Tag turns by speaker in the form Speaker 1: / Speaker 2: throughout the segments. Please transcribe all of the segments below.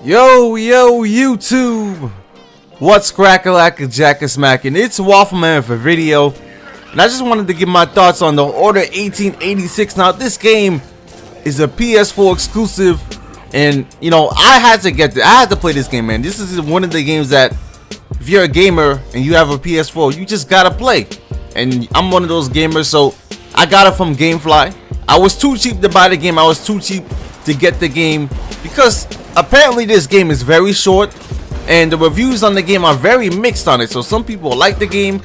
Speaker 1: Yo, YouTube! What's crack-a-lack-a jack-a-smackin'? It's Waffleman for video, and I just wanted to give my thoughts on the Order 1886. Now, this game is a PS4 exclusive, and I had to play this game, man. This is one of the games that, if you're a gamer and you have a PS4, you just gotta play. And I'm one of those gamers, so I got it from GameFly. I was too cheap to buy the game. I was too cheap to get the game because apparently this game is very short and the reviews on the game are very mixed on it. So some people like the game,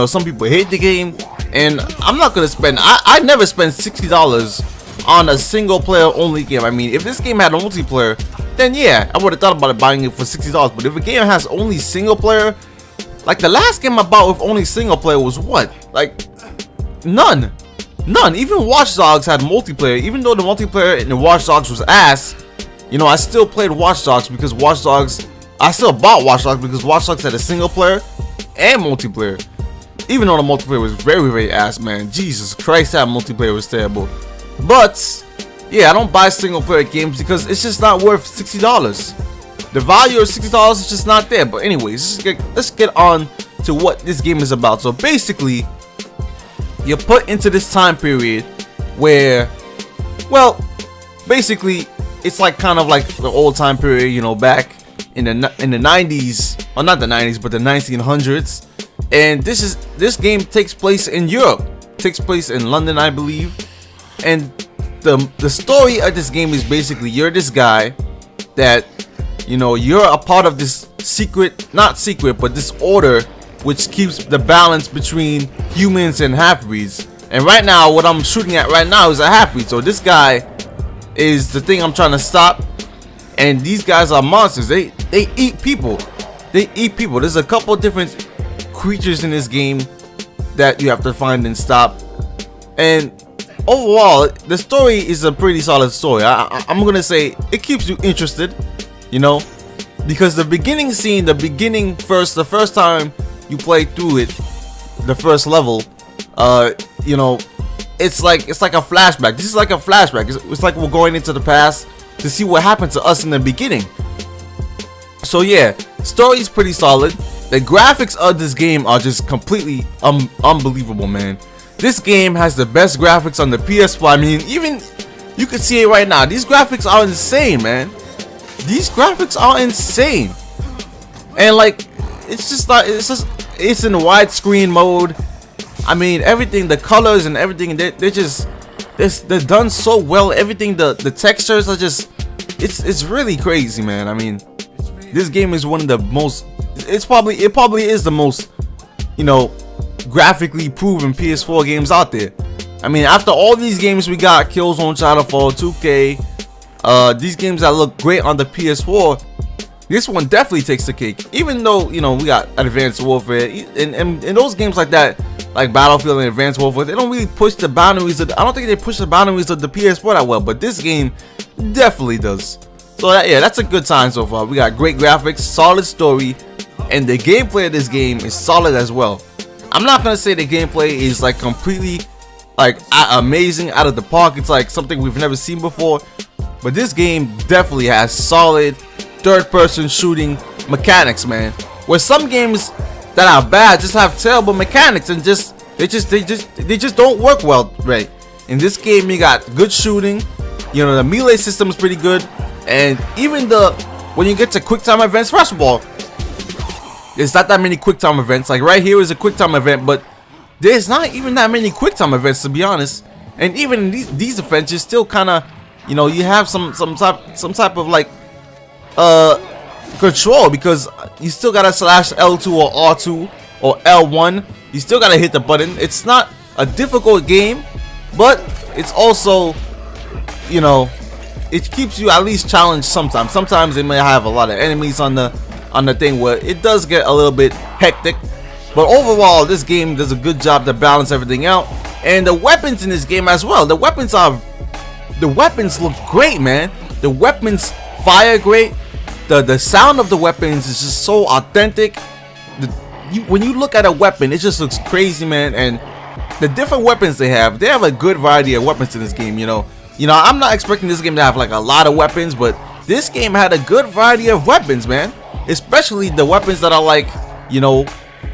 Speaker 1: some people hate the game, and I'm not gonna spend I never spend $60 on a single player only game. I mean, if this game had a multiplayer, then yeah, I would have thought about buying it for $60. But if a game has only single player, like the last game I bought with only single player was what? Like none. Even Watch Dogs had multiplayer. Even though the multiplayer in the Watch Dogs was ass, I still played Watch Dogs because I still bought Watch Dogs because Watch Dogs had a single player and multiplayer. Even though the multiplayer was very, very ass, man. Jesus Christ, that multiplayer was terrible. But yeah, I don't buy single player games because it's just not worth $60. The value of $60 is just not there. But anyways, let's get on to what this game is about. So basically, you're put into this time period where, well, basically it's like kind of like the old time period, back in the 90s, or not the 90s, but the 1900s. And this game takes place in Europe, takes place in London, I believe. And the story of this game is basically you're this guy that you're a part of this not secret, but this order which keeps the balance between humans and half-breeds. And right now, what I'm shooting at right now is a half-breed. So this guy is the thing I'm trying to stop. And these guys are monsters. They eat people. They eat people. There's a couple different creatures in this game that you have to find and stop. And overall, the story is a pretty solid story. I'm gonna say it keeps you interested, because the beginning scene, the first time you play through it, the first level, it's like a flashback. This is like a flashback. It's like we're going into the past to see what happened to us in the beginning. So yeah, story is pretty solid. The graphics of this game are just completely unbelievable, man. This game has the best graphics on the PS4. I mean, even you can see it right now. These graphics are insane, man. These graphics are insane, and like it's in widescreen mode. I mean, everything, the colors and everything, they're done so well. Everything, the textures are just, it's really crazy, man. I mean, this game is one of the most, it probably is the most, graphically proven PS4 games out there. I mean, after all these games we got, Killzone, Shadowfall, 2K, these games that look great on the PS4, this one definitely takes the cake. Even though, we got Advanced Warfare, and those games like that, like Battlefield and Advanced Warfare, they don't really push the boundaries of, I don't think they push the boundaries of the PS4 that well, but this game definitely does. So yeah, that's a good time so far. We got great graphics, solid story, and the gameplay of this game is solid as well. I'm not gonna say the gameplay is like completely like amazing, out of the park. It's like something we've never seen before, but this game definitely has solid third-person shooting mechanics, man. Where some games that are bad just have terrible mechanics and they just don't work well, right? In this game, you got good shooting. The melee system is pretty good, and even when you get to quick time events, first of all, there's not that many quick time events. Like right here is a quick time event, but there's not even that many quick time events, to be honest. And even in these events, you're still kind of, you have some type of like control, because you still gotta slash L2 or R2 or L1. You still gotta hit the button. It's not a difficult game, but it's also, it keeps you at least challenged sometimes. Sometimes they may have a lot of enemies on the thing where it does get a little bit hectic. But overall, this game does a good job to balance everything out. And the weapons in this game as well. The weapons look great, man. The weapons fire great. The sound of the weapons is just so authentic. When you look at a weapon, it just looks crazy, man. And the different weapons they have a good variety of weapons in this game. I'm not expecting this game to have like a lot of weapons, but this game had a good variety of weapons, man. Especially the weapons that are like, you know,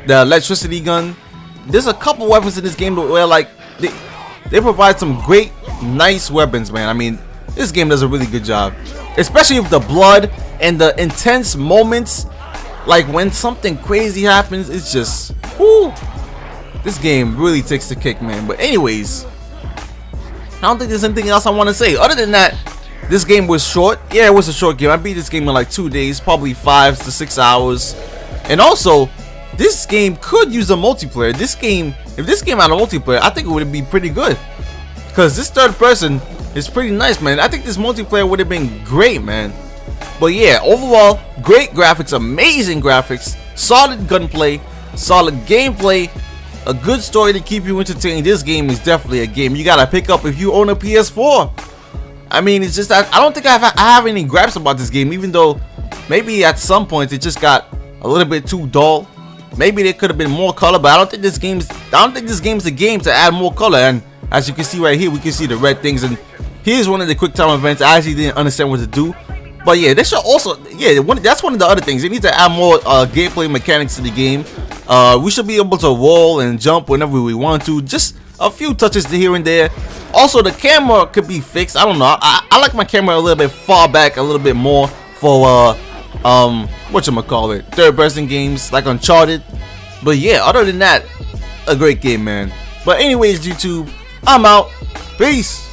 Speaker 1: the electricity gun. There's a couple weapons in this game where like they provide some great, nice weapons, man. I mean, this game does a really good job, especially with the blood and the intense moments. Like when something crazy happens, it's just, whoo. This game really takes the cake, man. But anyways, I don't think there's anything else I want to say. Other than that, this game was short. Yeah, it was a short game. I beat this game in like 2 days, probably 5 to 6 hours. And also, this game could use a multiplayer. This game, if this game had a multiplayer, I think it would be pretty good. Because this third person is pretty nice, man. I think this multiplayer would have been great, man. But yeah, overall, great graphics, amazing graphics, solid gunplay, solid gameplay, a good story to keep you entertained. This game is definitely a game you gotta pick up if you own a PS4. I mean, it's just that I don't think I have any gripes about this game, even though maybe at some points it just got a little bit too dull. Maybe there could have been more color, but I don't think this game's a game to add more color. And as you can see right here, we can see the red things, and here's one of the quick time events. I actually didn't understand what to do. But yeah, they should also, yeah, that's one of the other things. They need to add more gameplay mechanics to the game. We should be able to roll and jump whenever we want to. Just a few touches here and there. Also, the camera could be fixed. I don't know. I like my camera a little bit far back, a little bit more for whatchamacallit, third-person games like Uncharted. But yeah, other than that, a great game, man. But anyways, YouTube, I'm out. Peace.